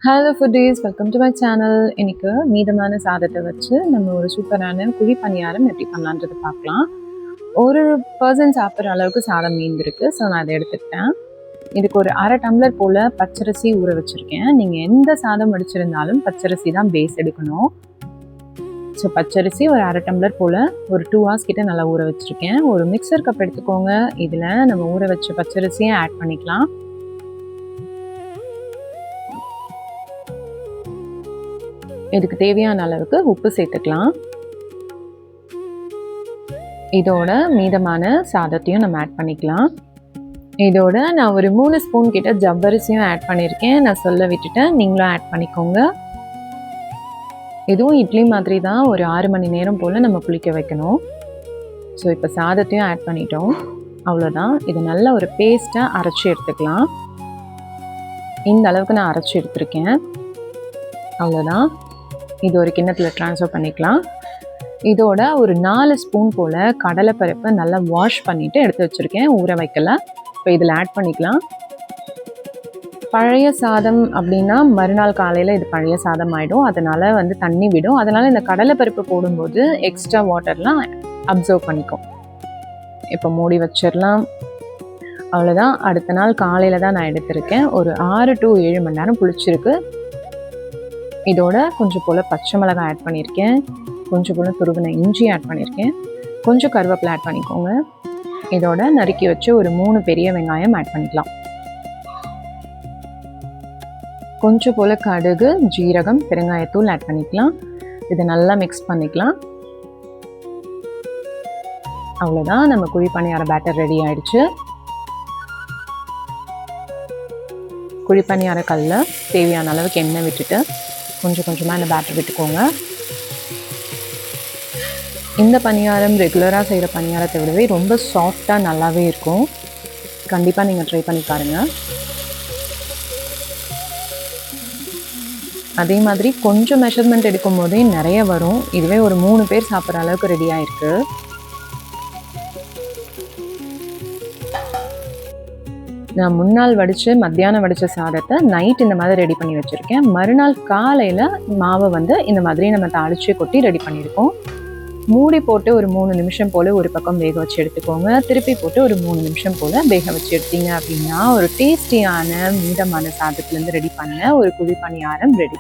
Hello foodies, welcome to my channel. இன்னைக்கு மீதமான சாதத்தை வச்சு நம்ம ஒரு சூப்பரான குழி பணியாரம் எப்படி பண்ணலான்றது பார்க்கலாம். ஒரு பர்சன் சாப்பிட்ற அளவுக்கு சாதம் மீந்திருக்கு. ஸோ நான் அதை எடுத்துக்கிட்டேன். இதுக்கு ஒரு 1/2 டம்ளர் போல் பச்சரிசி ஊற வச்சுருக்கேன். நீங்கள் எந்த சாதம் வடிச்சிருந்தாலும் பச்சரிசி தான் பேஸ் எடுக்கணும். ஸோ பச்சரிசி ஒரு 1/2 டம்ளர் போல் ஒரு 2 hours கிட்ட நல்லா ஊற வச்சுருக்கேன். ஒரு மிக்சர் கப் எடுத்துக்கோங்க. இதில் நம்ம ஊற வச்ச பச்சரிசியை ஆட் பண்ணிக்கலாம். இதுக்கு தேவையான அளவுக்கு உப்பு சேர்த்துக்கலாம். இதோட மீதமான சாதத்தையும் நம்ம ஆட் பண்ணிக்கலாம். இதோட நான் ஒரு 3 ஸ்பூன் கிட்ட ஜவ்வரிசியும் ஆட் பண்ணியிருக்கேன். நான் சொல்ல விட்டுட்டேன், நீங்களும் ஆட் பண்ணிக்கோங்க. இதுவும் இட்லி மாதிரி தான் ஒரு 6 மணி நேரம் போல் நம்ம புளிக்க வைக்கணும். ஸோ இப்போ சாதத்தையும் ஆட் பண்ணிட்டோம். அவ்வளோதான். இது நல்ல ஒரு பேஸ்ட்டாக அரைச்சி எடுத்துக்கலாம். இந்த அளவுக்கு நான் அரைச்சி எடுத்திருக்கேன். அவ்வளோதான். இது ஒரு கிண்ணத்தில் ட்ரான்ஸ்ஃபர் பண்ணிக்கலாம். இதோட ஒரு 4 ஸ்பூன் போல் கடலைப்பருப்பை நல்லா வாஷ் பண்ணிவிட்டு எடுத்து வச்சுருக்கேன், ஊற வைக்கல. இப்போ இதில் ஆட் பண்ணிக்கலாம். பழைய சாதம் அப்படின்னா மறுநாள் காலையில் இது பழைய சாதம் ஆகிடும். அதனால் தண்ணி விடும். அதனால் இந்த கடலைப்பருப்பு போடும்போது எக்ஸ்ட்ரா வாட்டர்லாம் அப்சர்வ் பண்ணிக்கும். இப்போ மூடி வச்சிடலாம். அவ்வளோதான். அடுத்த நாள் காலையில் தான் நான் எடுத்திருக்கேன். ஒரு 6 to 7 மணி நேரம் புளிச்சிருக்கு. இதோட கொஞ்சம் போல் பச்சை மிளகாய் ஆட் பண்ணியிருக்கேன். கொஞ்சம் போல் துருவின இஞ்சி ஆட் பண்ணியிருக்கேன். கொஞ்சம் கருவேப்பிலை ஆட் பண்ணிக்கோங்க. இதோட நறுக்கி வச்சு ஒரு 3 பெரிய வெங்காயம் ஆட் பண்ணிக்கலாம். கொஞ்சம் போல் கடுகு, ஜீரகம், பெருங்காயத்தூள் ஆட் பண்ணிக்கலாம். இதை நல்லா மிக்ஸ் பண்ணிக்கலாம். அவ்வளோதான், நம்ம குழி பணியார பேட்டர் ரெடி ஆயிடுச்சு. குழி பணியார கல்லில் தேவையான அளவுக்கு எண்ணெய் விட்டுட்டு கொஞ்சம் கொஞ்சமாக இந்த பேட்டர் விட்டுக்கோங்க. இந்த பணியாரம் ரெகுலராக செய்கிற பணியாரத்தை விடவே ரொம்ப சாஃப்டாக நல்லாவே இருக்கும். கண்டிப்பாக நீங்கள் ட்ரை பண்ணி பாருங்கள். அதே மாதிரி கொஞ்சம் மெஷர்மெண்ட் எடுக்கும் போதே நிறைய வரும். இதுவே ஒரு 3 பேர் சாப்பிட்ற அளவுக்கு ரெடி ஆகிருக்கு. நான் முன்னாள் வடித்து மத்தியானம் வடித்த சாதத்தை நைட் இந்த மாதிரி ரெடி பண்ணி வச்சுருக்கேன். மறுநாள் காலையில் மாவை இந்த மாதிரி நம்ம தாளித்து கொட்டி ரெடி பண்ணியிருக்கோம். மூடி போட்டு ஒரு 3 நிமிஷம் போல் ஒரு பக்கம் வேக வச்சு எடுத்துக்கோங்க. திருப்பி போட்டு ஒரு 3 நிமிஷம் போல் வேக வச்சு எடுத்தீங்க அப்படின்னா ஒரு டேஸ்டியான மீதமான சாதத்துலேருந்து ரெடி பண்ண ஒரு குழி பணியாரம் ரெடி.